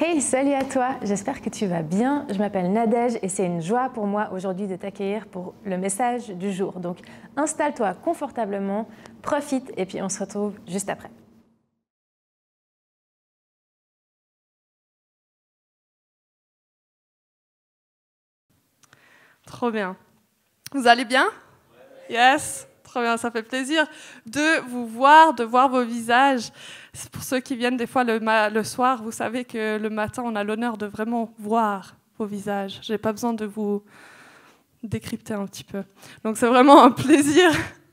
Hey, salut à toi, j'espère que tu vas bien. Je m'appelle Nadège et c'est une joie pour moi aujourd'hui de t'accueillir pour le message du jour. Donc installe-toi confortablement, profite et puis on se retrouve juste après. Trop bien. Vous allez bien? Yes, trop bien, ça fait plaisir de vous voir, de voir vos visages. C'est pour ceux qui viennent des fois le soir, vous savez que le matin, on a l'honneur de vraiment voir vos visages. Je n'ai pas besoin de vous décrypter un petit peu. Donc c'est vraiment un plaisir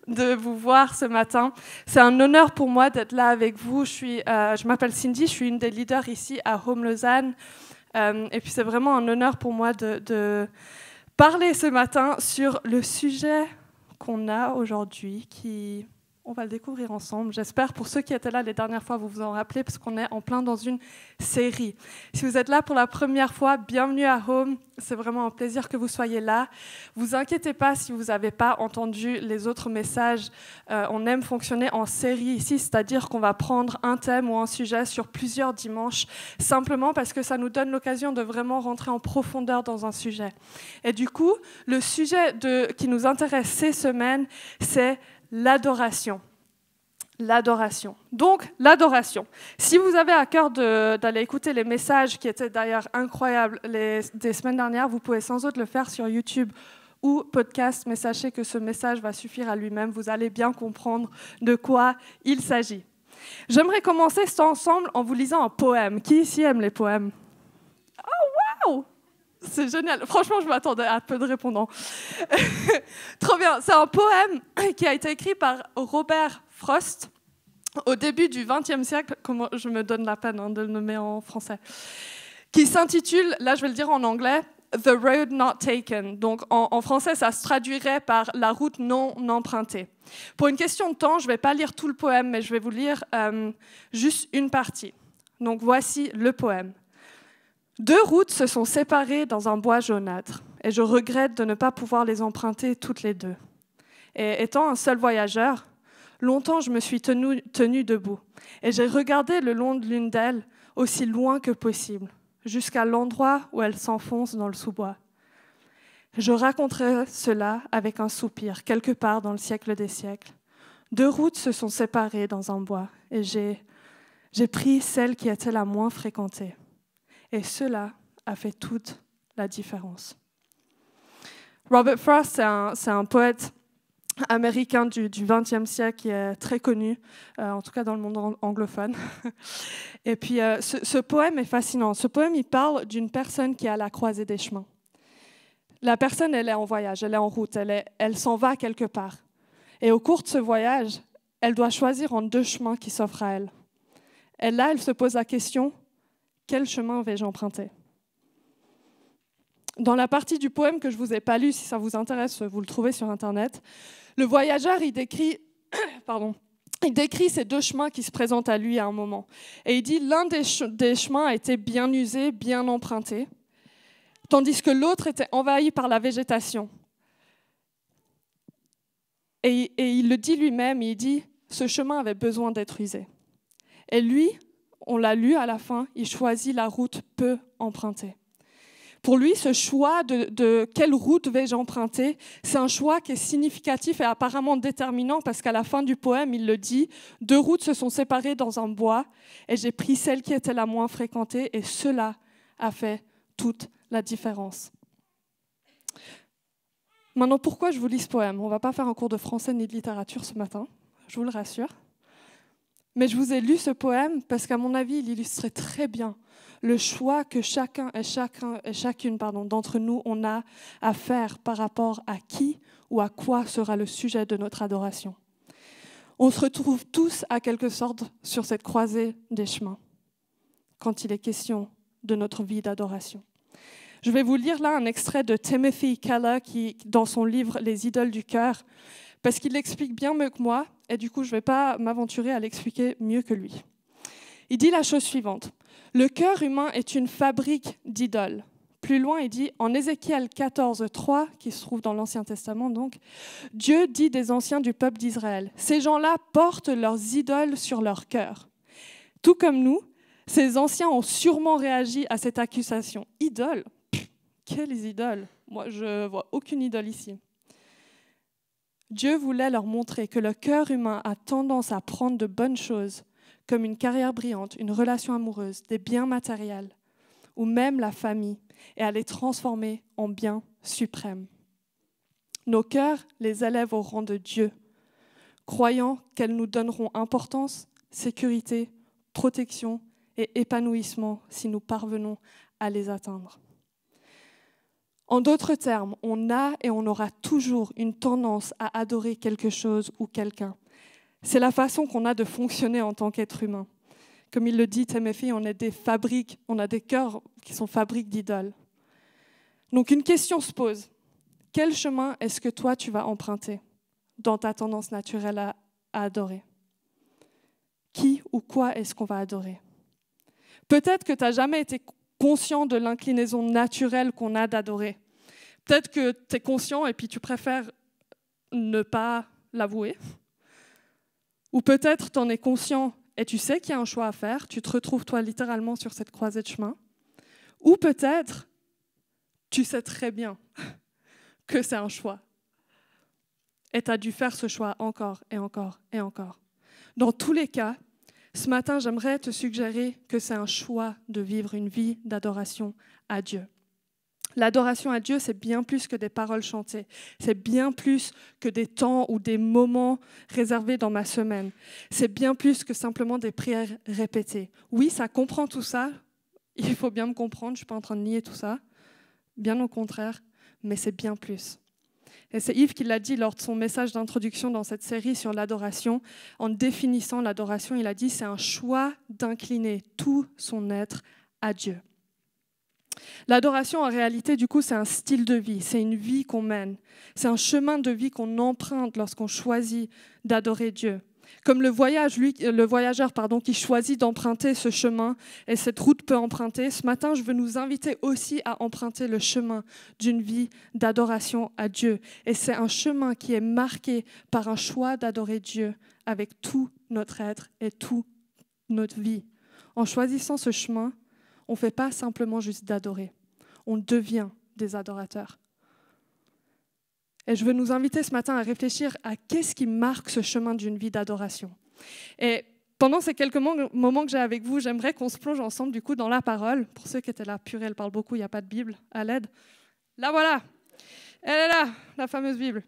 de vous voir ce matin. C'est un honneur pour moi d'être là avec vous. Je m'appelle Cindy, je suis une des leaders ici à Home Lausanne. Et puis c'est vraiment un honneur pour moi de parler ce matin sur le sujet qu'on a aujourd'hui, on va le découvrir ensemble. J'espère, pour ceux qui étaient là les dernières fois, vous vous en rappelez, parce qu'on est en plein dans une série. Si vous êtes là pour la première fois, bienvenue à Home. C'est vraiment un plaisir que vous soyez là. Vous inquiétez pas si vous n'avez pas entendu les autres messages. On aime fonctionner en série ici, c'est-à-dire qu'on va prendre un thème ou un sujet sur plusieurs dimanches, simplement parce que ça nous donne l'occasion de vraiment rentrer en profondeur dans un sujet. Et du coup, le sujet qui nous intéresse ces semaines, c'est l'adoration. L'adoration. Donc, l'adoration. Si vous avez à cœur d'aller écouter les messages qui étaient d'ailleurs incroyables des semaines dernières, vous pouvez sans doute le faire sur YouTube ou podcast, mais sachez que ce message va suffire à lui-même. Vous allez bien comprendre de quoi il s'agit. J'aimerais commencer cet ensemble en vous lisant un poème. Qui ici aime les poèmes? Oh, wow! C'est génial. Franchement, je m'attendais à peu de répondants. Trop bien. C'est un poème qui a été écrit par Robert Frost au début du XXe siècle. Comment je me donne la peine de le nommer en français. Qui s'intitule, là je vais le dire en anglais, The Road Not Taken. Donc en français, ça se traduirait par La route non empruntée. Pour une question de temps, je ne vais pas lire tout le poème, mais je vais vous lire juste une partie. Donc voici le poème. 2 routes se sont séparées dans un bois jaunâtre, et je regrette de ne pas pouvoir les emprunter toutes les deux. Et étant un seul voyageur, longtemps je me suis tenu debout, et j'ai regardé le long de l'une d'elles, aussi loin que possible, jusqu'à l'endroit où elle s'enfonce dans le sous-bois. Je raconterai cela avec un soupir, quelque part dans le siècle des siècles. 2 routes se sont séparées dans un bois, et j'ai pris celle qui était la moins fréquentée. Et cela a fait toute la différence. Robert Frost, c'est un poète américain du XXe siècle qui est très connu, en tout cas dans le monde anglophone. Et puis ce poème est fascinant. Ce poème, il parle d'une personne qui est à la croisée des chemins. La personne, elle est en voyage, elle est en route, elle s'en va quelque part. Et au cours de ce voyage, elle doit choisir entre 2 chemins qui s'offrent à elle. Et là, elle se pose la question: quel chemin vais-je emprunter? Dans la partie du poème que je ne vous ai pas lu, si ça vous intéresse, vous le trouvez sur Internet, le voyageur, il décrit ces 2 chemins qui se présentent à lui à un moment. Et il dit l'un des chemins a été bien usé, bien emprunté, tandis que l'autre était envahi par la végétation. Et il le dit lui-même, il dit ce chemin avait besoin d'être usé. Et lui, on l'a lu à la fin, il choisit la route peu empruntée. Pour lui, ce choix de quelle route vais-je emprunter, c'est un choix qui est significatif et apparemment déterminant parce qu'à la fin du poème, il le dit, 2 routes se sont séparées dans un bois et j'ai pris celle qui était la moins fréquentée et cela a fait toute la différence. Maintenant, pourquoi je vous lis ce poème? On ne va pas faire un cours de français ni de littérature ce matin, je vous le rassure. Mais je vous ai lu ce poème parce qu'à mon avis, il illustrait très bien le choix que chacune d'entre nous, on a à faire par rapport à qui ou à quoi sera le sujet de notre adoration. On se retrouve tous à quelque sorte sur cette croisée des chemins quand il est question de notre vie d'adoration. Je vais vous lire là un extrait de Timothy Keller qui, dans son livre « Les idoles du cœur », parce qu'il l'explique bien mieux que moi, et du coup, je ne vais pas m'aventurer à l'expliquer mieux que lui. Il dit la chose suivante. « Le cœur humain est une fabrique d'idoles. » Plus loin, il dit, en Ézéchiel 14:3, qui se trouve dans l'Ancien Testament, donc, Dieu dit des anciens du peuple d'Israël, « Ces gens-là portent leurs idoles sur leur cœur. Tout comme nous, Ces anciens ont sûrement réagi à cette accusation. Idole? Quelles idoles? Moi, je ne vois aucune idole ici. Dieu voulait leur montrer que le cœur humain a tendance à prendre de bonnes choses, comme une carrière brillante, une relation amoureuse, des biens matériels, ou même la famille, et à les transformer en biens suprêmes. Nos cœurs les élèvent au rang de Dieu, croyant qu'elles nous donneront importance, sécurité, protection et épanouissement si nous parvenons à les atteindre. En d'autres termes, on a et on aura toujours une tendance à adorer quelque chose ou quelqu'un. C'est la façon qu'on a de fonctionner en tant qu'être humain. Comme il le dit, Timothy, on est des fabriques, on a des cœurs qui sont fabriques d'idoles. Donc une question se pose. Quel chemin est-ce que toi tu vas emprunter dans ta tendance naturelle à adorer? Qui ou quoi est-ce qu'on va adorer? Peut-être que tu n'as jamais été conscient de l'inclinaison naturelle qu'on a d'adorer. Peut-être que tu es conscient et puis tu préfères ne pas l'avouer. Ou peut-être tu en es conscient et tu sais qu'il y a un choix à faire, tu te retrouves toi littéralement sur cette croisée de chemin. Ou peut-être tu sais très bien que c'est un choix. Et tu as dû faire ce choix encore et encore et encore. Dans tous les cas, ce matin, j'aimerais te suggérer que c'est un choix de vivre une vie d'adoration à Dieu. L'adoration à Dieu, c'est bien plus que des paroles chantées. C'est bien plus que des temps ou des moments réservés dans ma semaine. C'est bien plus que simplement des prières répétées. Oui, ça comprend tout ça. Il faut bien me comprendre, je ne suis pas en train de nier tout ça. Bien au contraire, mais c'est bien plus. Et c'est Yves qui l'a dit lors de son message d'introduction dans cette série sur l'adoration. En définissant l'adoration, il a dit « c'est un choix d'incliner tout son être à Dieu ». L'adoration, en réalité, du coup, c'est un style de vie, c'est une vie qu'on mène. C'est un chemin de vie qu'on emprunte lorsqu'on choisit d'adorer Dieu. Comme le voyageur qui choisit d'emprunter ce chemin et cette route peut emprunter, ce matin, je veux nous inviter aussi à emprunter le chemin d'une vie d'adoration à Dieu. Et c'est un chemin qui est marqué par un choix d'adorer Dieu avec tout notre être et toute notre vie. En choisissant ce chemin, on ne fait pas simplement juste d'adorer, on devient des adorateurs. Et je veux nous inviter ce matin à réfléchir à qu'est-ce qui marque ce chemin d'une vie d'adoration. Et pendant ces quelques moments que j'ai avec vous, j'aimerais qu'on se plonge ensemble du coup dans la parole. Pour ceux qui étaient là, purée, elle parle beaucoup, il n'y a pas de Bible à l'aide. La voilà, elle est là, la fameuse Bible.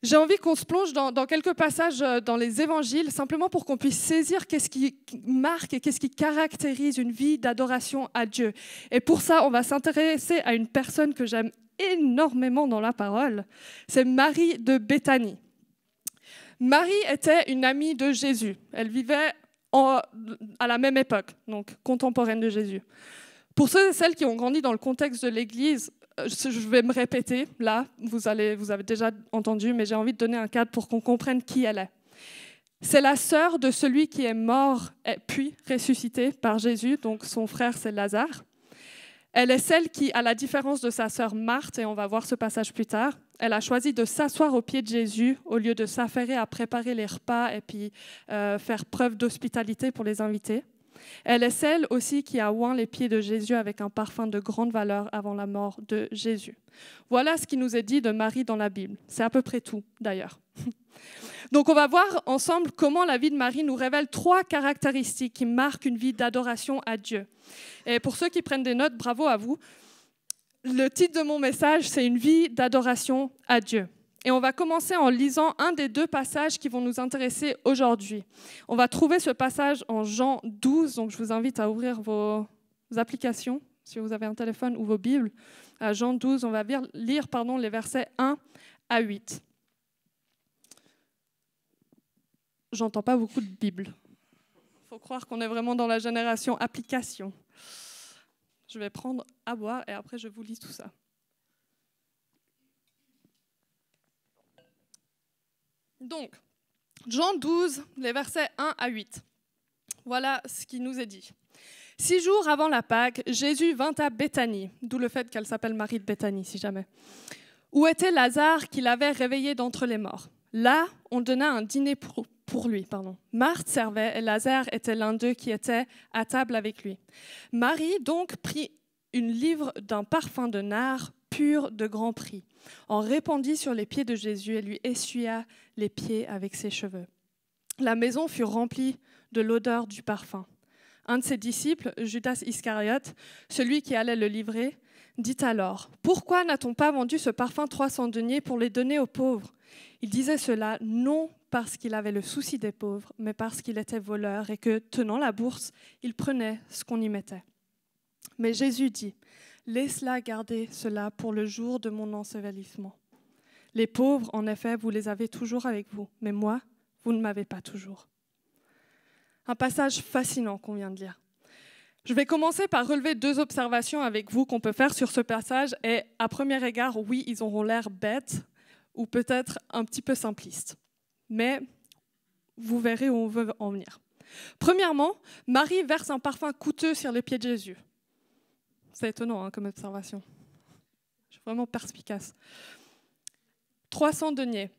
J'ai envie qu'on se plonge dans quelques passages dans les évangiles, simplement pour qu'on puisse saisir qu'est-ce qui marque et qu'est-ce qui caractérise une vie d'adoration à Dieu. Et pour ça, on va s'intéresser à une personne que j'aime énormément dans la parole, c'est Marie de Béthanie. Marie était une amie de Jésus. Elle vivait à la même époque, donc contemporaine de Jésus. Pour ceux et celles qui ont grandi dans le contexte de l'Église, je vais me répéter, là, vous avez déjà entendu, mais j'ai envie de donner un cadre pour qu'on comprenne qui elle est. C'est la sœur de celui qui est mort puis ressuscité par Jésus, donc son frère c'est Lazare. Elle est celle qui, à la différence de sa sœur Marthe, et on va voir ce passage plus tard, elle a choisi de s'asseoir au pied de Jésus au lieu de s'affairer à préparer les repas et puis faire preuve d'hospitalité pour les invités. Elle est celle aussi qui a oint les pieds de Jésus avec un parfum de grande valeur avant la mort de Jésus. Voilà ce qui nous est dit de Marie dans la Bible. C'est à peu près tout, d'ailleurs. Donc on va voir ensemble comment la vie de Marie nous révèle 3 caractéristiques qui marquent une vie d'adoration à Dieu. Et pour ceux qui prennent des notes, bravo à vous. Le titre de mon message, c'est « Une vie d'adoration à Dieu ». Et on va commencer en lisant un des 2 passages qui vont nous intéresser aujourd'hui. On va trouver ce passage en Jean 12, donc je vous invite à ouvrir vos applications, si vous avez un téléphone ou vos Bibles. À Jean 12, on va lire les versets 1 à 8. J'entends pas beaucoup de Bible. Il faut croire qu'on est vraiment dans la génération application. Je vais prendre à boire et après je vous lis tout ça. Donc, Jean 12, les versets 1 à 8. Voilà ce qui nous est dit. 6 jours avant la Pâque, Jésus vint à Béthanie, d'où le fait qu'elle s'appelle Marie de Béthanie, si jamais, où était Lazare qu'il avait réveillé d'entre les morts. Là, on donna un dîner pour lui. Marthe servait et Lazare était l'un d'eux qui était à table avec lui. Marie donc prit une livre d'un parfum de nard pur de grand prix, en répandit sur les pieds de Jésus et lui essuya les pieds avec ses cheveux. La maison fut remplie de l'odeur du parfum. Un de ses disciples, Judas Iscariote, celui qui allait le livrer, dit alors « Pourquoi n'a-t-on pas vendu ce parfum 300 deniers pour les donner aux pauvres ?» Il disait cela non parce qu'il avait le souci des pauvres, mais parce qu'il était voleur et que, tenant la bourse, il prenait ce qu'on y mettait. Mais Jésus dit « Laisse-la garder cela pour le jour de mon ensevelissement. Les pauvres, en effet, vous les avez toujours avec vous, mais moi, vous ne m'avez pas toujours. » Un passage fascinant qu'on vient de lire. Je vais commencer par relever 2 observations avec vous qu'on peut faire sur ce passage et à premier égard, oui, ils auront l'air bêtes ou peut-être un petit peu simplistes. Mais vous verrez où on veut en venir. Premièrement, Marie verse un parfum coûteux sur les pieds de Jésus. C'est étonnant comme observation. Je suis vraiment perspicace. 300 deniers.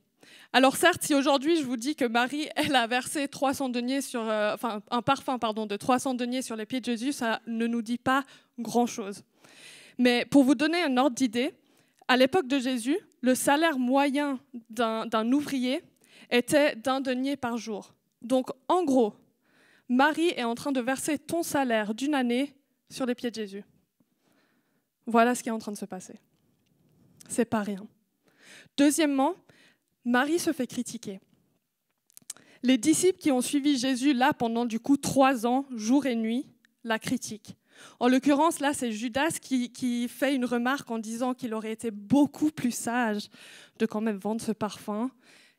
Alors certes, si aujourd'hui je vous dis que Marie, elle a versé 300 deniers un parfum de 300 deniers sur les pieds de Jésus, ça ne nous dit pas grand-chose. Mais pour vous donner un ordre d'idée, à l'époque de Jésus, le salaire moyen d'un ouvrier était d'1 denier par jour. Donc en gros, Marie est en train de verser ton salaire d'une année sur les pieds de Jésus. Voilà ce qui est en train de se passer. C'est pas rien. Deuxièmement, Marie se fait critiquer. Les disciples qui ont suivi Jésus là pendant 3 ans, jour et nuit, la critiquent. En l'occurrence, là, c'est Judas qui fait une remarque en disant qu'il aurait été beaucoup plus sage de quand même vendre ce parfum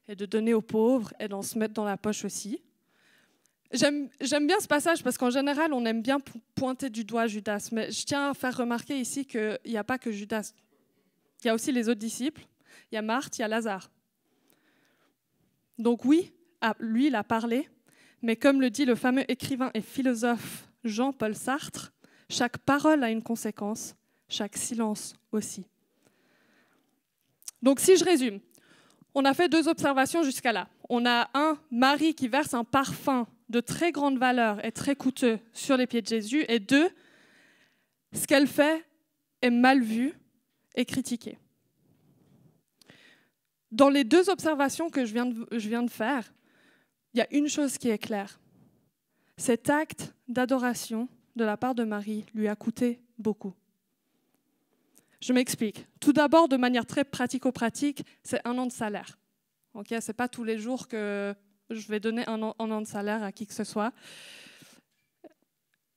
et de donner aux pauvres et d'en se mettre dans la poche aussi. J'aime bien ce passage parce qu'en général, on aime bien pointer du doigt Judas, mais je tiens à faire remarquer ici qu'il n'y a pas que Judas. Il y a aussi les autres disciples, il y a Marthe, il y a Lazare. Donc oui, lui, il a parlé, mais comme le dit le fameux écrivain et philosophe Jean-Paul Sartre, chaque parole a une conséquence, chaque silence aussi. Donc si je résume, on a fait 2 observations jusqu'à là. On a Marie qui verse un parfum de très grande valeur et très coûteux sur les pieds de Jésus, et 2, ce qu'elle fait est mal vu et critiqué. Dans les 2 observations que je viens de faire, il y a une chose qui est claire. Cet acte d'adoration de la part de Marie lui a coûté beaucoup. Je m'explique. Tout d'abord, de manière très pratico-pratique, c'est 1 an de salaire. Okay, ce n'est pas tous les jours que je vais donner un an de salaire à qui que ce soit.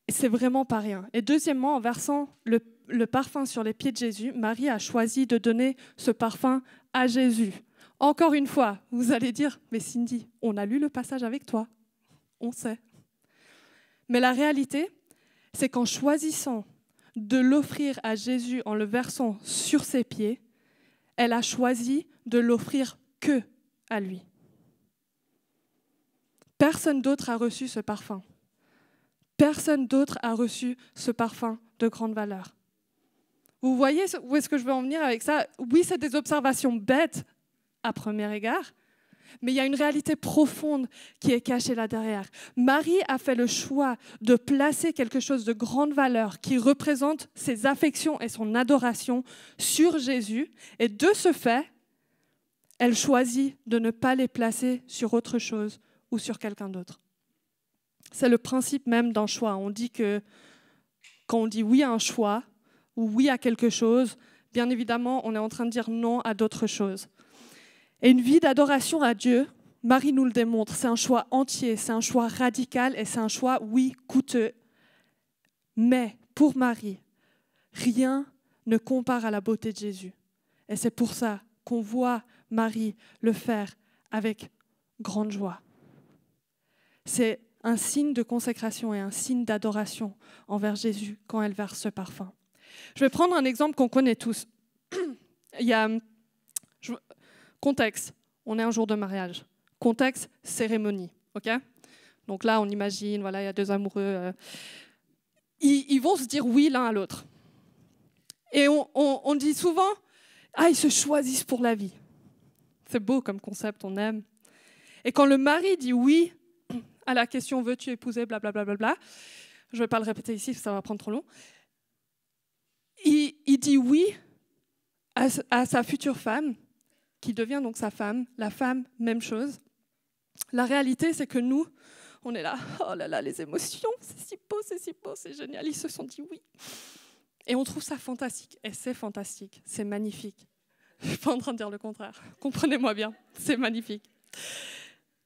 C'est vraiment pas rien. Et deuxièmement, en versant le parfum sur les pieds de Jésus, Marie a choisi de donner ce parfum à Jésus. Encore une fois, vous allez dire, mais Cindy, on a lu le passage avec toi, on sait. Mais la réalité, c'est qu'en choisissant de l'offrir à Jésus en le versant sur ses pieds, elle a choisi de l'offrir que à lui. Personne d'autre a reçu ce parfum. Personne d'autre a reçu ce parfum de grande valeur. Vous voyez où est-ce que je veux en venir avec ça? Oui, c'est des observations bêtes à premier égard, mais il y a une réalité profonde qui est cachée là derrière. Marie a fait le choix de placer quelque chose de grande valeur qui représente ses affections et son adoration sur Jésus, et de ce fait, elle choisit de ne pas les placer sur autre chose ou sur quelqu'un d'autre. C'est le principe même d'un choix. On dit que quand on dit oui à un choix ou oui à quelque chose, bien évidemment, on est en train de dire non à d'autres choses. Et une vie d'adoration à Dieu, Marie nous le démontre, c'est un choix entier, c'est un choix radical et c'est un choix, oui, coûteux. Mais pour Marie, rien ne compare à la beauté de Jésus. Et c'est pour ça qu'on voit Marie le faire avec grande joie. C'est un signe de consécration et un signe d'adoration envers Jésus quand elle verse ce parfum. Je vais prendre un exemple qu'on connaît tous. Il y a contexte, on est un jour de mariage. Contexte, cérémonie, ok? Donc là, on imagine, voilà, il y a 2 amoureux. Ils vont se dire oui l'un à l'autre. Et on dit souvent, ils se choisissent pour la vie. C'est beau comme concept, on aime. Et quand le mari dit oui à la question « veux-tu épouser ?» blablabla, je ne vais pas le répéter ici, ça va prendre trop long, il dit oui à sa future femme, qui devient donc sa femme. La femme, même chose. La réalité, c'est que nous, on est là, oh là là, les émotions, c'est si beau, c'est génial, ils se sont dit oui. Et on trouve ça fantastique, et c'est fantastique, c'est magnifique. Je ne suis pas en train de dire le contraire, comprenez-moi bien, c'est magnifique.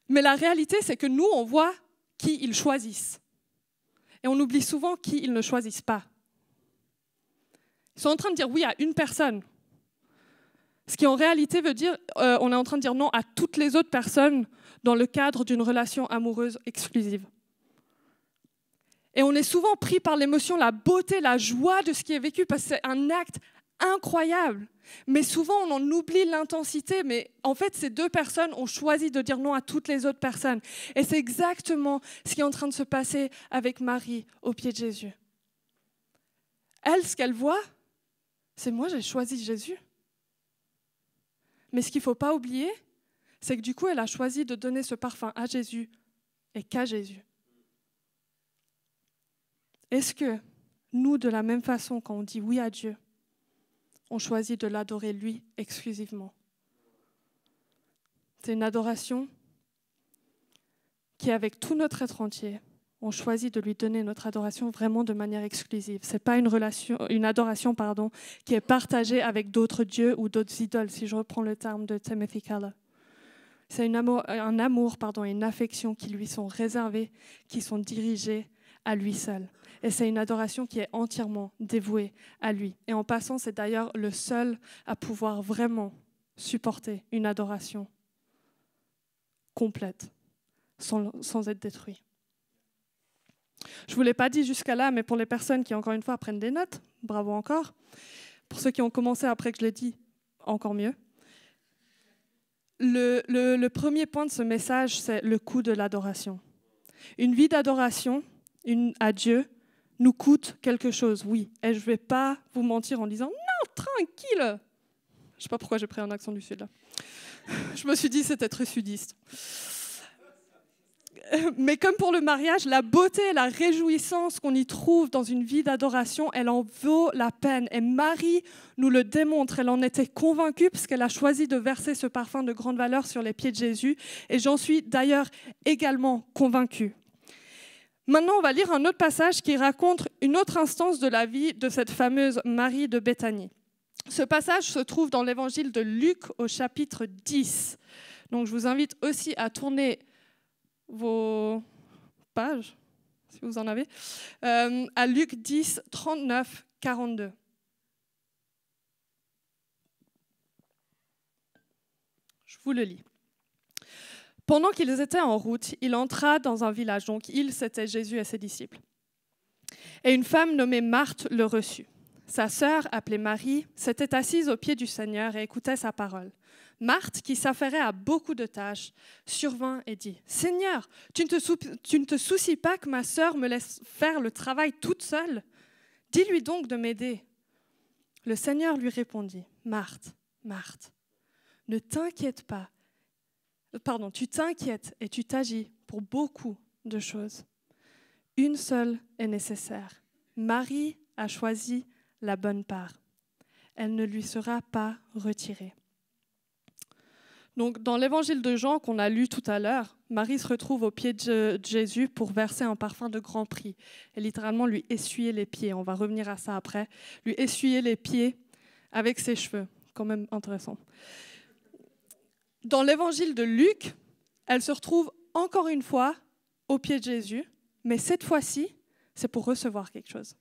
Mais la réalité, c'est que nous, on voit qui ils choisissent. Et on oublie souvent qui ils ne choisissent pas. Ils sont en train de dire oui à une personne. Ce qui en réalité veut dire, on est en train de dire non à toutes les autres personnes dans le cadre d'une relation amoureuse exclusive. Et on est souvent pris par l'émotion, la beauté, la joie de ce qui est vécu, parce que c'est un acte incroyable. Mais souvent, on en oublie l'intensité. Mais en fait, ces deux personnes ont choisi de dire non à toutes les autres personnes. Et c'est exactement ce qui est en train de se passer avec Marie au pied de Jésus. Elle, ce qu'elle voit, c'est moi, j'ai choisi Jésus. Mais ce qu'il ne faut pas oublier, c'est que du coup, elle a choisi de donner ce parfum à Jésus et qu'à Jésus. Est-ce que nous, de la même façon, quand on dit oui à Dieu, on choisit de l'adorer lui exclusivement? C'est une adoration qui, avec tout notre être entier, on choisit de lui donner notre adoration vraiment de manière exclusive. Ce n'est pas une adoration qui est partagée avec d'autres dieux ou d'autres idoles, si je reprends le terme de Timothy Keller. C'est un amour et une affection qui lui sont réservés, qui sont dirigés à lui seul. Et c'est une adoration qui est entièrement dévouée à lui. Et en passant, c'est d'ailleurs le seul à pouvoir vraiment supporter une adoration complète, sans être détruit. Je ne vous l'ai pas dit jusqu'à là, mais pour les personnes qui, encore une fois, prennent des notes, bravo encore. Pour ceux qui ont commencé après que je l'ai dit, encore mieux. Le premier point de ce message, c'est le coût de l'adoration. Une vie d'adoration à Dieu nous coûte quelque chose, oui. Et je ne vais pas vous mentir en disant « Non, tranquille !» Je ne sais pas pourquoi j'ai pris un accent du Sud, là. Je me suis dit c'était très sudiste. Mais comme pour le mariage, la beauté et la réjouissance qu'on y trouve dans une vie d'adoration, elle en vaut la peine. Et Marie nous le démontre, elle en était convaincue parce qu'elle a choisi de verser ce parfum de grande valeur sur les pieds de Jésus. Et j'en suis d'ailleurs également convaincue. Maintenant, on va lire un autre passage qui raconte une autre instance de la vie de cette fameuse Marie de Béthanie. Ce passage se trouve dans l'évangile de Luc au chapitre 10. Donc je vous invite aussi à tourner vos pages, si vous en avez, à Luc 10, 39, 42. Je vous le lis. Pendant qu'ils étaient en route, il entra dans un village. Donc il, c'était Jésus et ses disciples. Et une femme nommée Marthe le reçut. Sa sœur, appelée Marie, s'était assise aux pieds du Seigneur et écoutait sa parole. Marthe, qui s'affairait à beaucoup de tâches, survint et dit « Seigneur, tu ne te soucies pas que ma sœur me laisse faire le travail toute seule? Dis-lui donc de m'aider. » Le Seigneur lui répondit « Marthe, Marthe, ne t'inquiète pas. Tu t'inquiètes et tu t'agis pour beaucoup de choses. Une seule est nécessaire. Marie a choisi la bonne part. Elle ne lui sera pas retirée. » Donc, dans l'évangile de Jean qu'on a lu tout à l'heure, Marie se retrouve au pied de Jésus pour verser un parfum de grand prix et littéralement lui essuyer les pieds. On va revenir à ça après. Lui essuyer les pieds avec ses cheveux. Quand même intéressant. Dans l'évangile de Luc, elle se retrouve encore une fois au pied de Jésus, mais cette fois-ci, c'est pour recevoir quelque chose.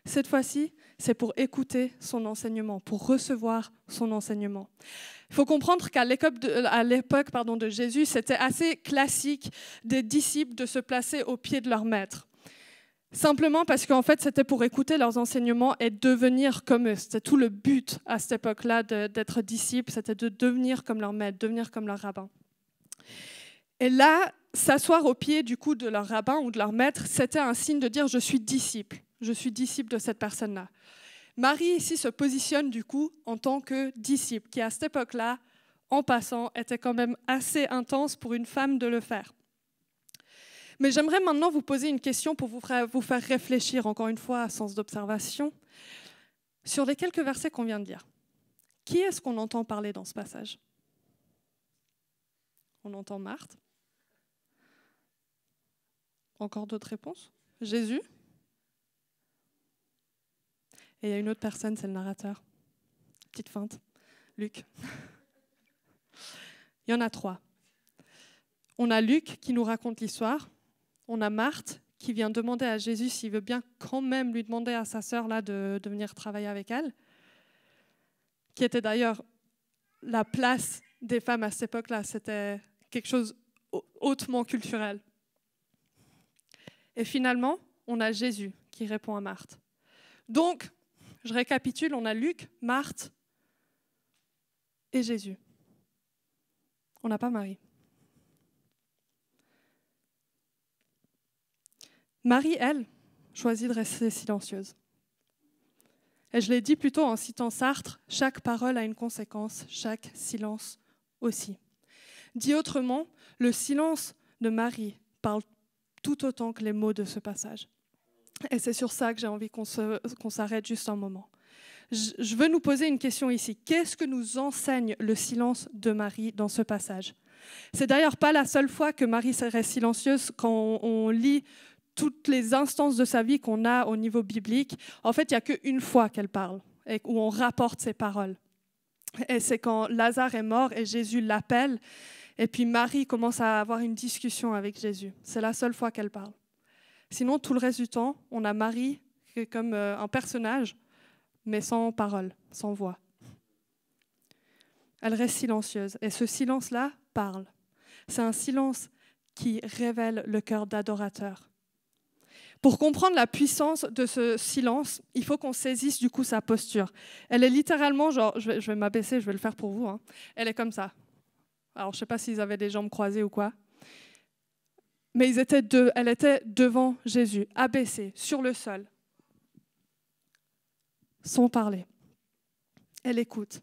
Cette fois-ci, c'est pour écouter son enseignement, pour recevoir son enseignement. Il faut comprendre qu'à l'époque de Jésus, c'était assez classique des disciples de se placer au pied de leur maître. Simplement parce qu'en fait, c'était pour écouter leurs enseignements et devenir comme eux. C'était tout le but à cette époque-là d'être disciple, c'était de devenir comme leur maître, devenir comme leur rabbin. Et là, s'asseoir au pied du coup de leur rabbin ou de leur maître, c'était un signe de dire « je suis disciple de cette personne-là ». Marie ici se positionne du coup en tant que disciple, qui à cette époque-là en passant, était quand même assez intense pour une femme de le faire. Mais j'aimerais maintenant vous poser une question pour vous faire réfléchir, encore une fois, à sens d'observation, sur les quelques versets qu'on vient de dire. Qui est-ce qu'on entend parler dans ce passage? On entend Marthe. Encore d'autres réponses? Jésus. Et il y a une autre personne, c'est le narrateur. Petite feinte. Luc. Il y en a 3. On a Luc qui nous raconte l'histoire. On a Marthe qui vient demander à Jésus s'il veut bien quand même lui demander à sa sœur là, de venir travailler avec elle, qui était d'ailleurs la place des femmes à cette époque-là. C'était quelque chose hautement culturel. Et finalement, on a Jésus qui répond à Marthe. Donc, je récapitule, on a Luc, Marthe et Jésus. On n'a pas Marie. Marie, elle, choisit de rester silencieuse. Et je l'ai dit plutôt en citant Sartre, chaque parole a une conséquence, chaque silence aussi. Dit autrement, le silence de Marie parle tout autant que les mots de ce passage. Et c'est sur ça que j'ai envie qu'on s'arrête juste un moment. Je veux nous poser une question ici. Qu'est-ce que nous enseigne le silence de Marie dans ce passage? C'est d'ailleurs pas la seule fois que Marie reste silencieuse quand on lit toutes les instances de sa vie qu'on a au niveau biblique. En fait, il n'y a qu'une fois qu'elle parle et où on rapporte ses paroles. Et c'est quand Lazare est mort et Jésus l'appelle. Et puis Marie commence à avoir une discussion avec Jésus. C'est la seule fois qu'elle parle. Sinon, tout le reste du temps, on a Marie qui est comme un personnage, mais sans parole, sans voix. Elle reste silencieuse. Et ce silence-là parle. C'est un silence qui révèle le cœur d'adorateur. Pour comprendre la puissance de ce silence, il faut qu'on saisisse du coup sa posture. Elle est littéralement, genre, je vais m'abaisser, je vais le faire pour vous. Hein. Elle est comme ça. Alors, je ne sais pas s'ils avaient des jambes croisées ou quoi. Mais elle était devant Jésus, abaissée, sur le sol, sans parler. Elle écoute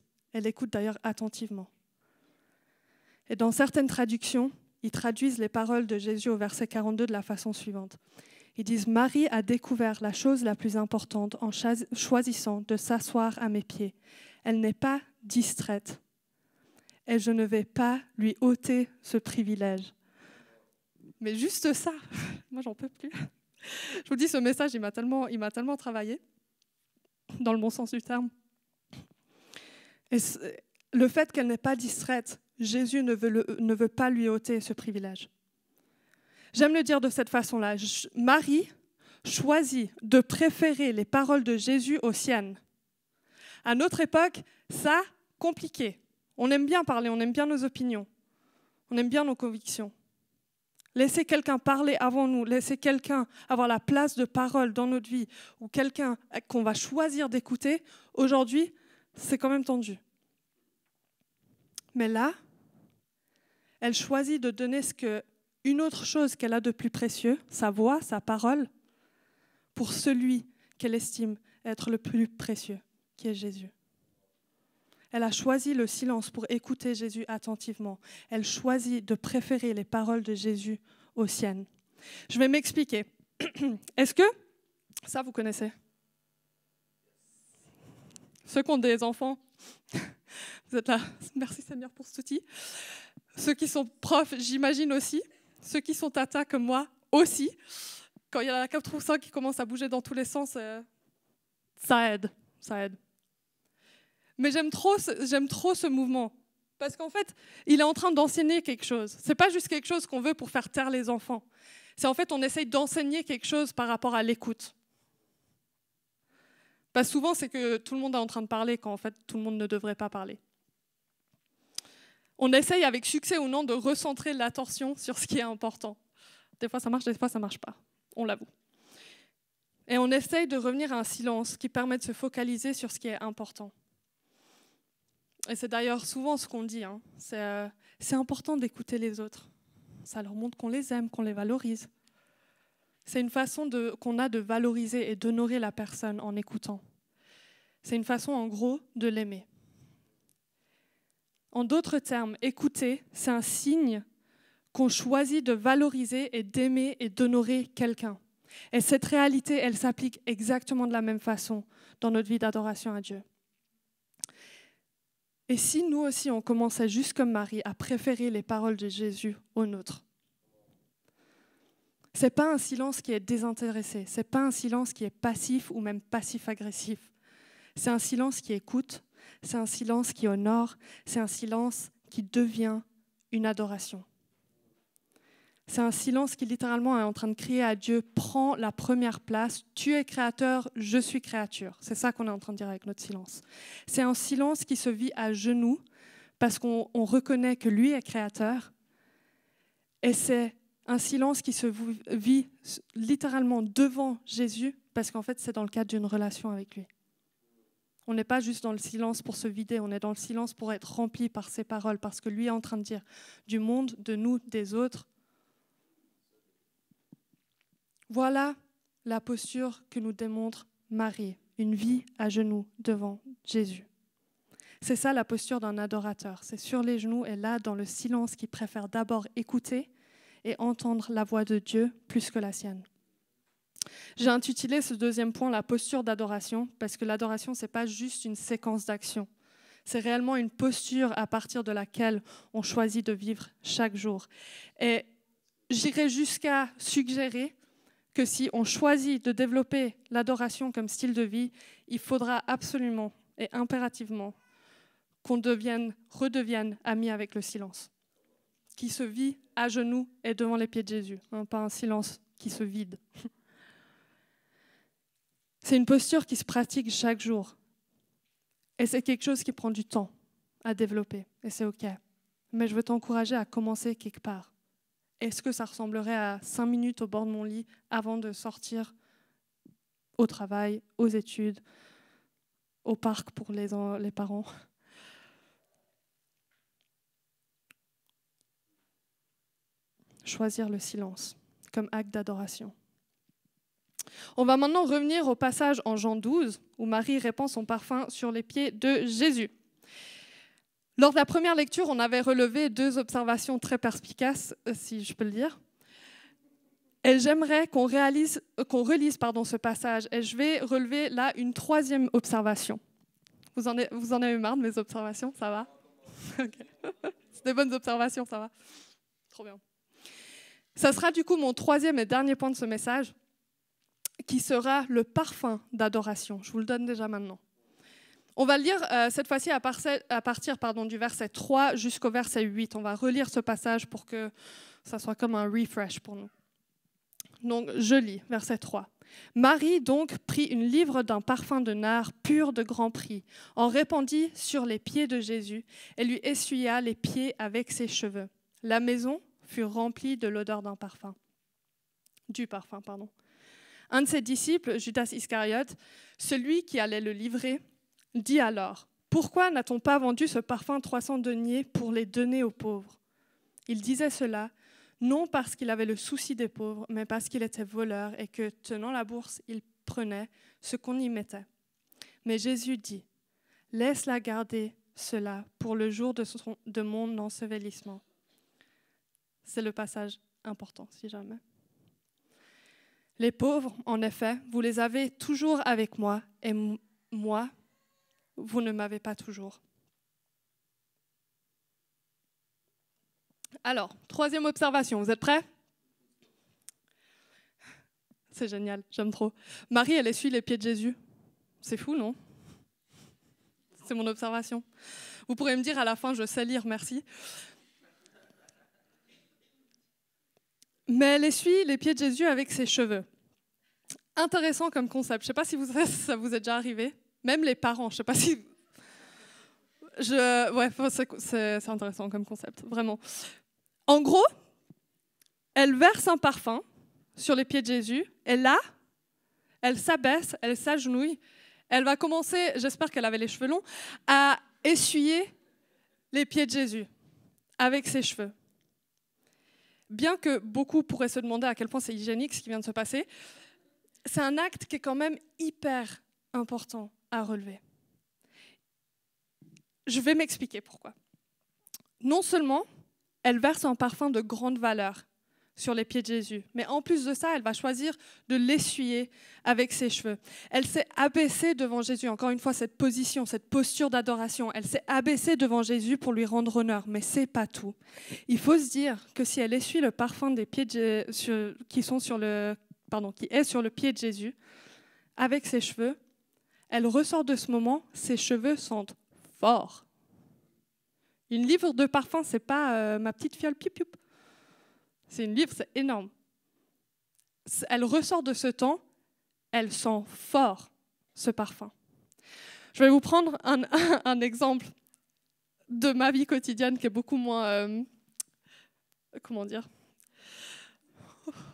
d'ailleurs attentivement. Et dans certaines traductions, ils traduisent les paroles de Jésus au verset 42 de la façon suivante. Ils disent « Marie a découvert la chose la plus importante en choisissant de s'asseoir à mes pieds. Elle n'est pas distraite. Et je ne vais pas lui ôter ce privilège. » Mais juste ça, moi j'en peux plus. Je vous dis, ce message, il m'a tellement travaillé, dans le bon sens du terme. Et le fait qu'elle n'est pas distraite, Jésus ne veut pas lui ôter ce privilège. J'aime le dire de cette façon-là. Marie choisit de préférer les paroles de Jésus aux siennes. À notre époque, ça, compliqué. On aime bien parler, on aime bien nos opinions, on aime bien nos convictions. Laisser quelqu'un parler avant nous, laisser quelqu'un avoir la place de parole dans notre vie, ou quelqu'un qu'on va choisir d'écouter, aujourd'hui, c'est quand même tendu. Mais là, elle choisit de donner une autre chose qu'elle a de plus précieux, sa voix, sa parole, pour celui qu'elle estime être le plus précieux, qui est Jésus. Elle a choisi le silence pour écouter Jésus attentivement. Elle choisit de préférer les paroles de Jésus aux siennes. Je vais m'expliquer. Est-ce que, ça vous connaissez? Ceux qui ont des enfants, vous êtes là. Merci Seigneur pour cet outil. Ceux qui sont profs, j'imagine aussi. Ceux qui sont tatas comme moi aussi. Quand il y a la 4 ou 5 qui commence à bouger dans tous les sens, ça aide. Mais j'aime trop ce mouvement. Parce qu'en fait, il est en train d'enseigner quelque chose. Ce n'est pas juste quelque chose qu'on veut pour faire taire les enfants. C'est en fait, on essaye d'enseigner quelque chose par rapport à l'écoute. Parce que souvent, c'est que tout le monde est en train de parler quand en fait, tout le monde ne devrait pas parler. On essaye avec succès ou non de recentrer l'attention sur ce qui est important. Des fois, ça marche, des fois, ça ne marche pas. On l'avoue. Et on essaye de revenir à un silence qui permet de se focaliser sur ce qui est important. Et c'est d'ailleurs souvent ce qu'on dit. Hein. C'est important d'écouter les autres. Ça leur montre qu'on les aime, qu'on les valorise. C'est une façon qu'on a de valoriser et d'honorer la personne en écoutant. C'est une façon, en gros, de l'aimer. En d'autres termes, écouter, c'est un signe qu'on choisit de valoriser et d'aimer et d'honorer quelqu'un. Et cette réalité, elle s'applique exactement de la même façon dans notre vie d'adoration à Dieu. Et si nous aussi, on commençait juste comme Marie à préférer les paroles de Jésus aux nôtres? Ce n'est pas un silence qui est désintéressé, ce n'est pas un silence qui est passif ou même passif-agressif. C'est un silence qui écoute, c'est un silence qui honore, c'est un silence qui devient une adoration. C'est un silence qui littéralement est en train de crier à Dieu, prends la première place, tu es créateur, je suis créature. C'est ça qu'on est en train de dire avec notre silence. C'est un silence qui se vit à genoux parce qu'on reconnaît que lui est créateur. Et c'est un silence qui se vit littéralement devant Jésus parce qu'en fait c'est dans le cadre d'une relation avec lui. On n'est pas juste dans le silence pour se vider, on est dans le silence pour être rempli par ses paroles parce que lui est en train de dire du monde, de nous, des autres. Voilà la posture que nous démontre Marie, une vie à genoux devant Jésus. C'est ça la posture d'un adorateur, c'est sur les genoux et là dans le silence qui préfère d'abord écouter et entendre la voix de Dieu plus que la sienne. J'ai intitulé ce deuxième point la posture d'adoration parce que l'adoration, ce n'est pas juste une séquence d'actions. C'est réellement une posture à partir de laquelle on choisit de vivre chaque jour. Et j'irai jusqu'à suggérer que si on choisit de développer l'adoration comme style de vie, il faudra absolument et impérativement qu'on redevienne amis avec le silence, qui se vit à genoux et devant les pieds de Jésus, pas un silence qui se vide. C'est une posture qui se pratique chaque jour. Et c'est quelque chose qui prend du temps à développer, et c'est OK. Mais je veux t'encourager à commencer quelque part. Est-ce que ça ressemblerait à 5 minutes au bord de mon lit avant de sortir au travail, aux études, au parc pour les parents? Choisir le silence comme acte d'adoration. On va maintenant revenir au passage en Jean 12, où Marie répand son parfum sur les pieds de Jésus. Lors de la première lecture, on avait relevé 2 observations très perspicaces, si je peux le dire. Et j'aimerais qu'on relise ce passage. Et je vais relever là une 3e observation. Vous en avez marre de mes observations? Ça va? Okay. C'est des bonnes observations, ça va? Trop bien. Ça sera du coup mon 3e et dernier point de ce message, qui sera le parfum d'adoration. Je vous le donne déjà maintenant. On va le lire cette fois-ci à partir du verset 3 jusqu'au verset 8. On va relire ce passage pour que ça soit comme un refresh pour nous. Donc, je lis, verset 3. « Marie donc prit une livre d'un parfum de nard pur de grand prix, en répandit sur les pieds de Jésus et lui essuya les pieds avec ses cheveux. La maison fut remplie de l'odeur du parfum. Un de ses disciples, Judas Iscariote, celui qui allait le livrer, dit alors, « Pourquoi n'a-t-on pas vendu ce parfum 300 deniers pour les donner aux pauvres ?» Il disait cela, non parce qu'il avait le souci des pauvres, mais parce qu'il était voleur et que, tenant la bourse, il prenait ce qu'on y mettait. Mais Jésus dit, « Laisse-la garder cela pour le jour de mon ensevelissement. » C'est le passage important, si jamais. « Les pauvres, en effet, vous les avez toujours avec moi, et moi, vous ne m'avez pas toujours. » Alors, 3e observation, vous êtes prêts? C'est génial, j'aime trop. Marie, elle essuie les pieds de Jésus. C'est fou, non? C'est mon observation. Vous pourrez me dire à la fin, je sais lire, merci. Mais elle essuie les pieds de Jésus avec ses cheveux. Intéressant comme concept. Je ne sais pas si ça vous est déjà arrivé. Même les parents, je ne sais pas si... c'est intéressant comme concept, vraiment. En gros, elle verse un parfum sur les pieds de Jésus, et là, elle s'abaisse, elle s'agenouille, elle va commencer, j'espère qu'elle avait les cheveux longs, à essuyer les pieds de Jésus avec ses cheveux. Bien que beaucoup pourraient se demander à quel point c'est hygiénique ce qui vient de se passer, c'est un acte qui est quand même hyper important à relever. Je vais m'expliquer pourquoi. non seulement elle verse un parfum de grande valeur sur les pieds de Jésus, mais en plus de ça, elle va choisir de l'essuyer avec ses cheveux. Elle s'est abaissée devant Jésus, encore une fois, cette position, cette posture d'adoration, elle s'est abaissée devant Jésus pour lui rendre honneur, mais c'est pas tout. Il faut se dire que si elle essuie le parfum des pieds qui est sur le pied de Jésus, avec ses cheveux, elle ressort de ce moment, ses cheveux sentent fort. Une livre de parfum, c'est pas ma petite fiole piou-piou. C'est une livre, c'est énorme. Elle ressort de ce temps, elle sent fort ce parfum. Je vais vous prendre un exemple de ma vie quotidienne qui est beaucoup moins,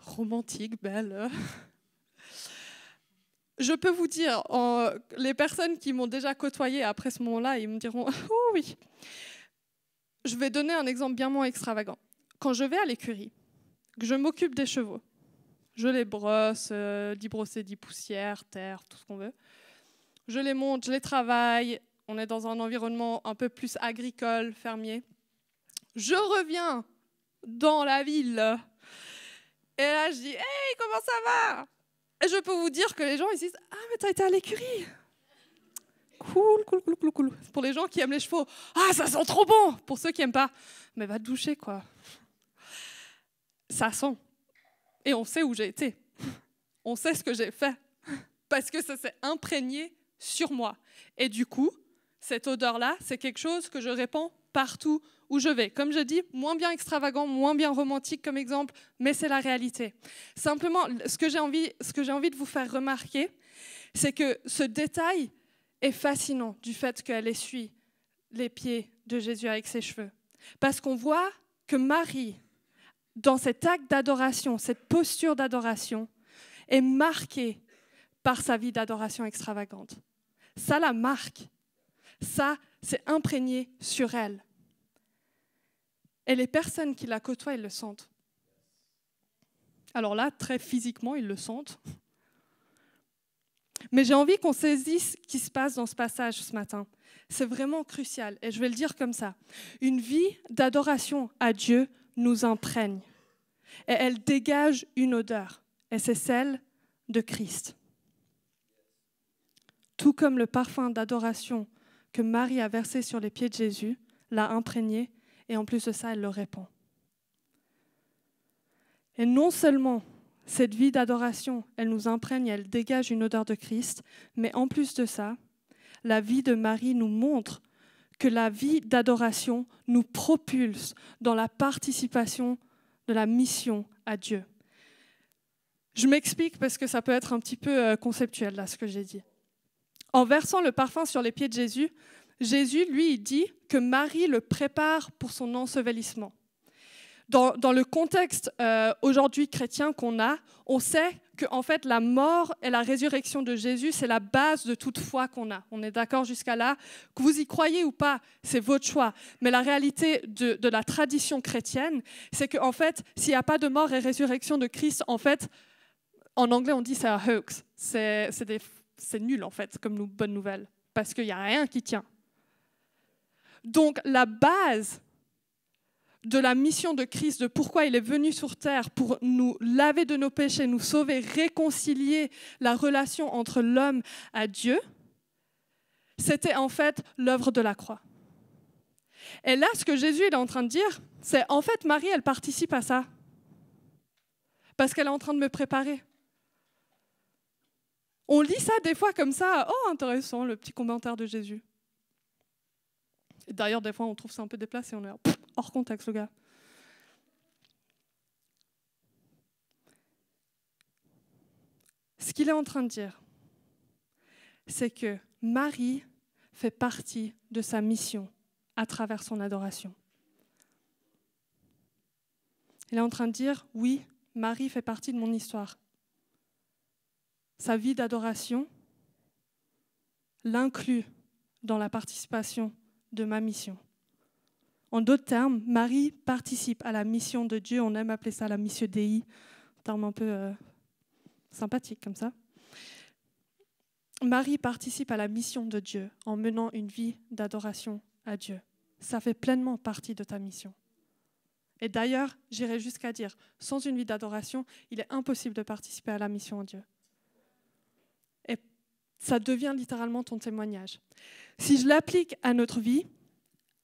romantique, belle. Je peux vous dire, les personnes qui m'ont déjà côtoyée après ce moment-là, ils me diront « Oh oui ». Je vais donner un exemple bien moins extravagant. Quand je vais à l'écurie, que je m'occupe des chevaux, je les brosse, d'y brosser, d'y poussière, terre, tout ce qu'on veut. Je les monte, je les travaille. On est dans un environnement un peu plus agricole, fermier. Je reviens dans la ville. Et là, je dis « Hey, comment ça va ?» Et je peux vous dire que les gens ils disent « Ah, mais t'as été à l'écurie !» Cool. Pour les gens qui aiment les chevaux, « Ah, ça sent trop bon !» Pour ceux qui n'aiment pas, « Mais va te doucher, quoi. » Ça sent. Et on sait où j'ai été. On sait ce que j'ai fait. Parce que ça s'est imprégné sur moi. Et du coup, cette odeur-là, c'est quelque chose que je répands partout où je vais. Comme je dis, moins bien extravagant, moins bien romantique comme exemple, mais c'est la réalité. Simplement, ce que j'ai envie de vous faire remarquer, c'est que ce détail est fascinant du fait qu'elle essuie les pieds de Jésus avec ses cheveux. Parce qu'on voit que Marie, dans cet acte d'adoration, cette posture d'adoration, est marquée par sa vie d'adoration extravagante. Ça la marque. Ça, c'est imprégné sur elle. Et les personnes qui la côtoient, ils le sentent. Alors là, très physiquement, ils le sentent. Mais j'ai envie qu'on saisisse ce qui se passe dans ce passage ce matin. C'est vraiment crucial, et je vais le dire comme ça. Une vie d'adoration à Dieu nous imprègne. Et elle dégage une odeur, et c'est celle de Christ. Tout comme le parfum d'adoration que Marie a versé sur les pieds de Jésus l'a imprégné, et en plus de ça, elle le répand. Et non seulement cette vie d'adoration, elle nous imprègne, elle dégage une odeur de Christ, mais en plus de ça, la vie de Marie nous montre que la vie d'adoration nous propulse dans la participation de la mission à Dieu. Je m'explique parce que ça peut être un petit peu conceptuel, là, ce que j'ai dit. En versant le parfum sur les pieds de Jésus, Jésus, lui, il dit que Marie le prépare pour son ensevelissement. Dans le contexte aujourd'hui chrétien qu'on a, on sait que en fait, la mort et la résurrection de Jésus, c'est la base de toute foi qu'on a. On est d'accord jusqu'à là? Que vous y croyez ou pas, c'est votre choix. Mais la réalité de la tradition chrétienne, c'est qu'en fait, s'il n'y a pas de mort et résurrection de Christ, en fait, en anglais, on dit c'est un hoax. C'est nul, en fait, comme bonne nouvelle, parce qu'il n'y a rien qui tient. Donc, la base de la mission de Christ, de pourquoi il est venu sur terre, pour nous laver de nos péchés, nous sauver, réconcilier la relation entre l'homme à Dieu, c'était en fait l'œuvre de la croix. Et là, ce que Jésus est en train de dire, c'est en fait, Marie, elle participe à ça, parce qu'elle est en train de me préparer. On lit ça des fois comme ça, oh intéressant, le petit commentaire de Jésus. Et d'ailleurs, des fois, on trouve ça un peu déplacé, on est hors contexte, le gars. Ce qu'il est en train de dire, c'est que Marie fait partie de sa mission à travers son adoration. Il est en train de dire, oui, Marie fait partie de mon histoire. Sa vie d'adoration l'inclut dans la participation de ma mission. En d'autres termes, Marie participe à la mission de Dieu. On aime appeler ça la mission Dei, un terme un peu sympathique comme ça. Marie participe à la mission de Dieu en menant une vie d'adoration à Dieu. ça fait pleinement partie de ta mission. Et d'ailleurs, j'irais jusqu'à dire, sans une vie d'adoration, il est impossible de participer à la mission en Dieu. Et ça devient littéralement ton témoignage. Si je l'applique à notre vie,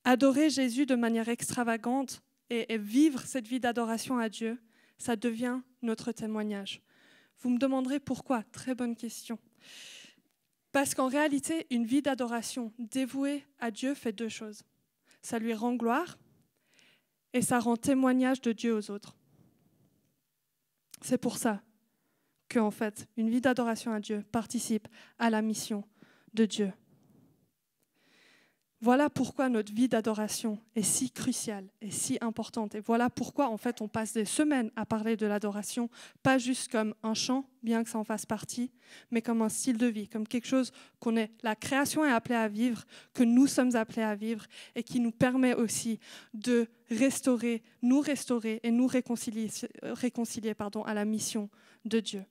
adorer Jésus de manière extravagante et vivre cette vie d'adoration à Dieu, ça devient notre témoignage. Vous me demanderez pourquoi? Très bonne question. Parce qu'en réalité, une vie d'adoration dévouée à Dieu fait deux choses. Ça lui rend gloire et ça rend témoignage de Dieu aux autres. C'est pour ça qu'en fait, une vie d'adoration à Dieu participe à la mission de Dieu. Voilà pourquoi notre vie d'adoration est si cruciale et si importante. Et voilà pourquoi, en fait, on passe des semaines à parler de l'adoration, pas juste comme un chant, bien que ça en fasse partie, mais comme un style de vie, comme quelque chose la création est appelée à vivre, que nous sommes appelés à vivre et qui nous permet aussi de nous restaurer et nous réconcilier à la mission de Dieu.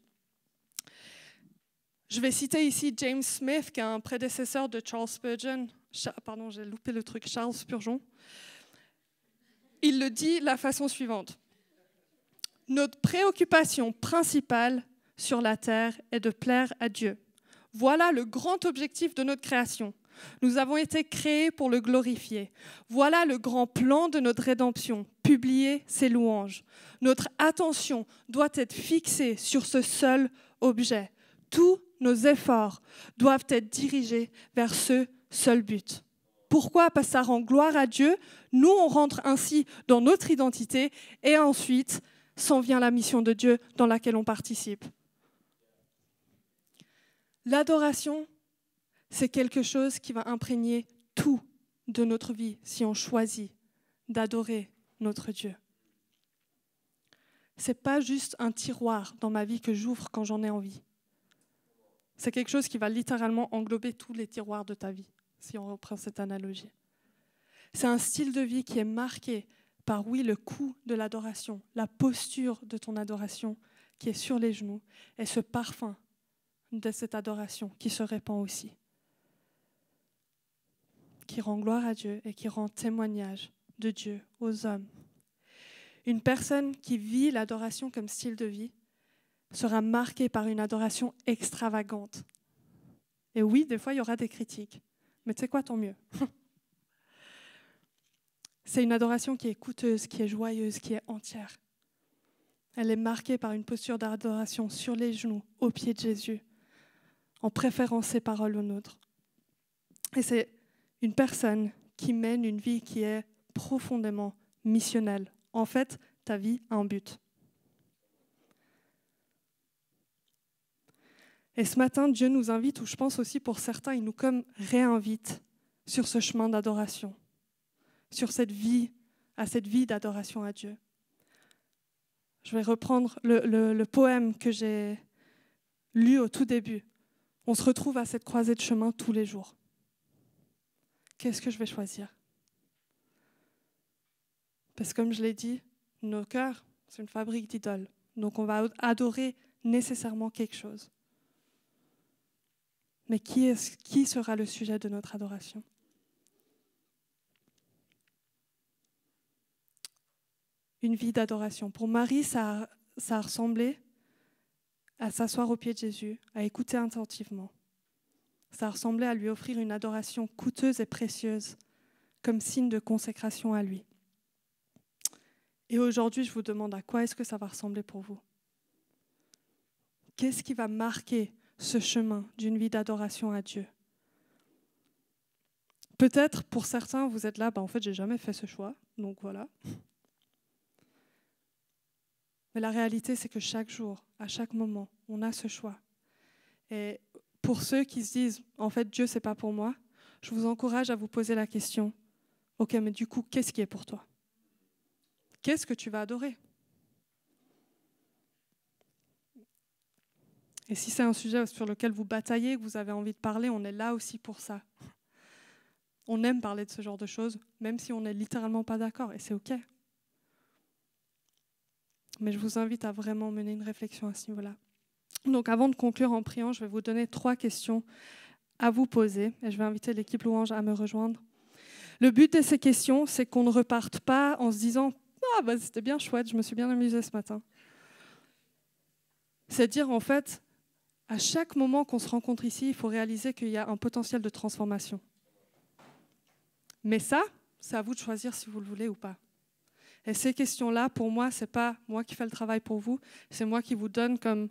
Je vais citer ici James Smith, qui est un prédécesseur de Charles Spurgeon. Pardon, j'ai loupé le truc, Charles Spurgeon. Il le dit de la façon suivante. « Notre préoccupation principale sur la terre est de plaire à Dieu. Voilà le grand objectif de notre création. Nous avons été créés pour le glorifier. Voilà le grand plan de notre rédemption, publier ses louanges. Notre attention doit être fixée sur ce seul objet. Tous nos efforts doivent être dirigés vers ce seul but. Pourquoi? Parce que ça rend gloire à Dieu. Nous, on rentre ainsi dans notre identité et ensuite s'en vient la mission de Dieu dans laquelle on participe. L'adoration, c'est quelque chose qui va imprégner tout de notre vie si on choisit d'adorer notre Dieu. Ce n'est pas juste un tiroir dans ma vie que j'ouvre quand j'en ai envie. C'est quelque chose qui va littéralement englober tous les tiroirs de ta vie, si on reprend cette analogie. C'est un style de vie qui est marqué par, oui, le coup de l'adoration, la posture de ton adoration qui est sur les genoux, et ce parfum de cette adoration qui se répand aussi, qui rend gloire à Dieu et qui rend témoignage de Dieu aux hommes. Une personne qui vit l'adoration comme style de vie sera marquée par une adoration extravagante. Et oui, des fois, il y aura des critiques. Mais tu sais quoi, tant mieux. C'est une adoration qui est coûteuse, qui est joyeuse, qui est entière. Elle est marquée par une posture d'adoration sur les genoux, aux pieds de Jésus, en préférant ses paroles aux nôtres. Et c'est une personne qui mène une vie qui est profondément missionnelle. En fait, ta vie a un but. Et ce matin, Dieu nous invite, ou je pense aussi pour certains, il nous comme réinvite sur ce chemin d'adoration, sur cette vie d'adoration à Dieu. Je vais reprendre le poème que j'ai lu au tout début. On se retrouve à cette croisée de chemin tous les jours. Qu'est-ce que je vais choisir? Parce que comme je l'ai dit, nos cœurs, c'est une fabrique d'idoles. Donc on va adorer nécessairement quelque chose. Mais qui sera le sujet de notre adoration? Une vie d'adoration. Pour Marie, ça a ressemblé à s'asseoir aux pieds de Jésus, à écouter attentivement. Ça ressemblait à lui offrir une adoration coûteuse et précieuse, comme signe de consécration à lui. Et aujourd'hui, je vous demande à quoi est-ce que ça va ressembler pour vous? Qu'est-ce qui va marquer ce chemin d'une vie d'adoration à Dieu? Peut-être pour certains, vous êtes là, en fait, j'ai jamais fait ce choix, donc voilà. Mais la réalité, c'est que chaque jour, à chaque moment, on a ce choix. Et pour ceux qui se disent, en fait, Dieu, c'est pas pour moi, je vous encourage à vous poser la question, ok, mais du coup, qu'est-ce qui est pour toi? Qu'est-ce que tu vas adorer? Et si c'est un sujet sur lequel vous bataillez, que vous avez envie de parler, on est là aussi pour ça. On aime parler de ce genre de choses, même si on n'est littéralement pas d'accord, et c'est ok. Mais je vous invite à vraiment mener une réflexion à ce niveau-là. Donc avant de conclure en priant, je vais vous donner 3 questions à vous poser, et je vais inviter l'équipe Louange à me rejoindre. Le but de ces questions, c'est qu'on ne reparte pas en se disant « Ah, bah, c'était bien chouette, je me suis bien amusée ce matin ». C'est dire, en fait, à chaque moment qu'on se rencontre ici, il faut réaliser qu'il y a un potentiel de transformation. Mais ça, c'est à vous de choisir si vous le voulez ou pas. Et ces questions-là, pour moi, ce n'est pas moi qui fais le travail pour vous, c'est moi qui vous donne comme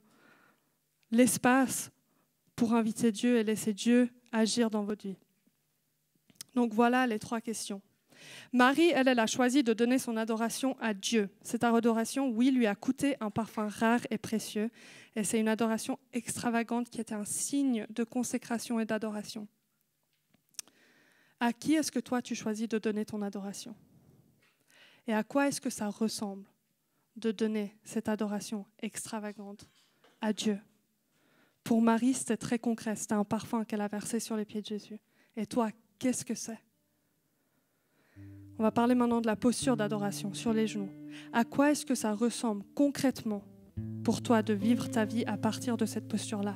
l'espace pour inviter Dieu et laisser Dieu agir dans votre vie. Donc voilà les 3 questions. Marie, elle a choisi de donner son adoration à Dieu. Cette adoration, oui, lui a coûté un parfum rare et précieux. Et c'est une adoration extravagante qui était un signe de consécration et d'adoration. À qui est-ce que toi, tu choisis de donner ton adoration? Et à quoi est-ce que ça ressemble de donner cette adoration extravagante à Dieu? Pour Marie, c'était très concret. C'était un parfum qu'elle a versé sur les pieds de Jésus. Et toi, qu'est-ce que c'est? On va parler maintenant de la posture d'adoration sur les genoux. À quoi est-ce que ça ressemble concrètement pour toi de vivre ta vie à partir de cette posture-là?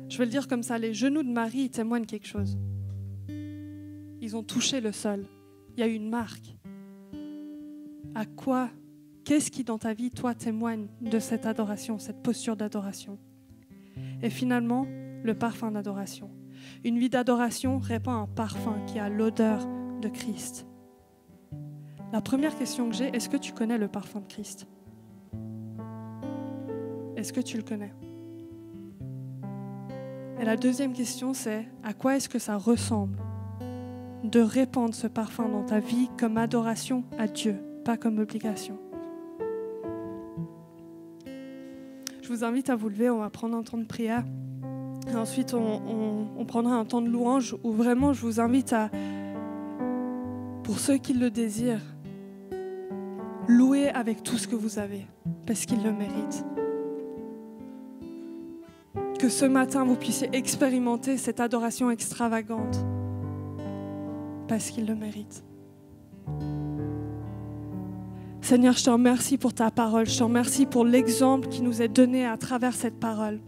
Je vais le dire comme ça, les genoux de Marie ils témoignent quelque chose. Ils ont touché le sol. Il y a eu une marque. À quoi, qu'est-ce qui dans ta vie, toi, témoigne de cette adoration, cette posture d'adoration? Et finalement, le parfum d'adoration. Une vie d'adoration répand un parfum qui a l'odeur de Christ. La première question que j'ai, est-ce que tu connais le parfum de Christ? Est-ce que tu le connais? Et la deuxième question, c'est à quoi est-ce que ça ressemble de répandre ce parfum dans ta vie comme adoration à Dieu, pas comme obligation? Je vous invite à vous lever, on va prendre un temps de prière. Et ensuite, on prendra un temps de louange où vraiment je vous invite à, pour ceux qui le désirent, louer avec tout ce que vous avez, parce qu'ils le méritent. Que ce matin, vous puissiez expérimenter cette adoration extravagante, parce qu'ils le méritent. Seigneur, je te remercie pour ta parole, je te remercie pour l'exemple qui nous est donné à travers cette parole.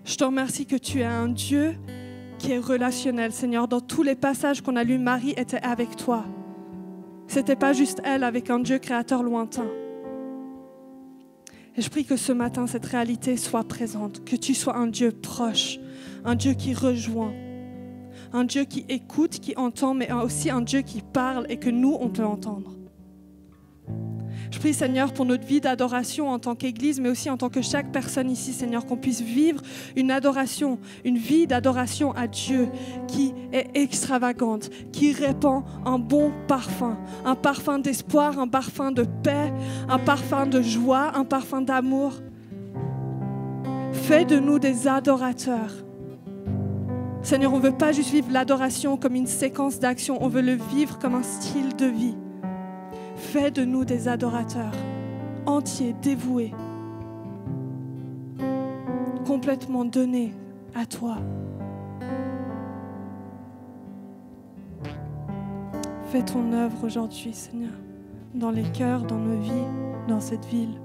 Je te remercie que tu es un Dieu qui est relationnel, Seigneur. Dans tous les passages qu'on a lus, Marie était avec toi. Ce n'était pas juste elle avec un Dieu créateur lointain. Et je prie que ce matin, cette réalité soit présente, que tu sois un Dieu proche, un Dieu qui rejoint, un Dieu qui écoute, qui entend, mais aussi un Dieu qui parle et que nous, on peut entendre. Je prie, Seigneur, pour notre vie d'adoration en tant qu'Église, mais aussi en tant que chaque personne ici, Seigneur, qu'on puisse vivre une adoration, une vie d'adoration à Dieu qui est extravagante, qui répand un bon parfum, un parfum d'espoir, un parfum de paix, un parfum de joie, un parfum d'amour. Fais de nous des adorateurs. Seigneur, on ne veut pas juste vivre l'adoration comme une séquence d'actions, on veut le vivre comme un style de vie. Fais de nous des adorateurs, entiers, dévoués, complètement donnés à toi. Fais ton œuvre aujourd'hui, Seigneur, dans les cœurs, dans nos vies, dans cette ville.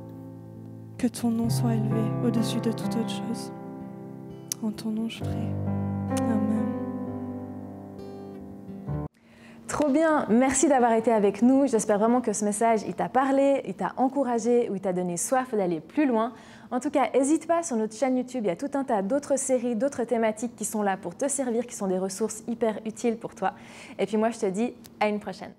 Que ton nom soit élevé au-dessus de toute autre chose. En ton nom, je prie. Amen. Trop bien, merci d'avoir été avec nous. J'espère vraiment que ce message, il t'a parlé, il t'a encouragé ou il t'a donné soif d'aller plus loin. En tout cas, n'hésite pas, sur notre chaîne YouTube, il y a tout un tas d'autres séries, d'autres thématiques qui sont là pour te servir, qui sont des ressources hyper utiles pour toi. Et puis moi, je te dis à une prochaine.